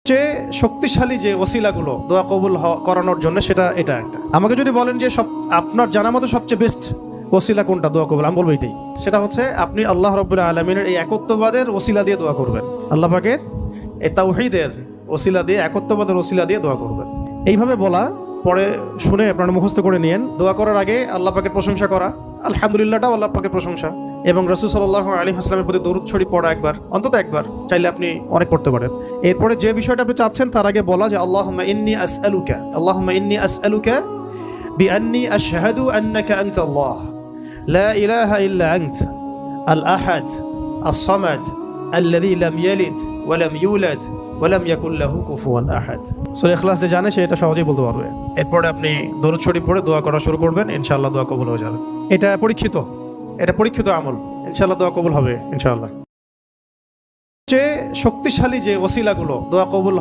সবচেয়ে শক্তিশালী যে ওসিলাগুলো দোয়া কবুল করানোর জন্য সেটা এটা একটা। আমাকে যদি বলেন যে আপনার জানা মতো সবচেয়ে বেস্ট ওসিলা কোনটা দোয়া কবুল, আমি বলবো এটাই। সেটা হচ্ছে আপনি আল্লাহ রাব্বুল আলামিনের এই একত্ববাদের ওসিলা দিয়ে দোয়া করবেন। আল্লাহ পাকের এই তাওহীদের ওসিলা দিয়ে, একত্ববাদের ওসিলা দিয়ে দোয়া করবেন। এইভাবে বলা পরে শুনে আপনারা মুখস্থ করে নিয়েন। দোয়া করার আগে আল্লাহ পাকের প্রশংসা করা, আলহামদুলিল্লাহটাও আল্লাহ পাকের প্রশংসা, এবং রাসূল সাল্লাল্লাহু আলাইহি ওয়াসাল্লামের প্রতি দরুদ শরীফ পড়া একবার, অন্তত একবার, চাইলে আপনি অনেক পড়তে পারেন। এরপরে যে বিষয়টা আপনি চাচ্ছেন তার আগে বলা যে আল্লাহুম্মা ইন্নী আসআলুকা বিআন্নী আশহাদু আন্নাকা আনতা আল্লাহ লা ইলাহা ইল্লা আনত আল আহাদ আস-সামাদ আল্লাযী লাম ইয়ালিদ ওয়া লাম ইউলাদ ওয়া লাম ইয়াকুল লাহু কুফুয়ান আহাদ। সূরা ইখলাস যে জানে সে এটা সহজেই বলতে পারবে। এরপরে আপনি দরুদ শরীফ পড়ে দোয়া করা শুরু করবেন, ইনশাআল্লাহ দোয়া কবুল হয়ে যাবে। এটা পরীক্ষিত আমল, ইনশাআল্লাহ দোয়া কবুল হবে ইনশাআল্লাহ। সবচেয়ে শক্তিশালী যে ওসিলাগুলো দোয়া কবুল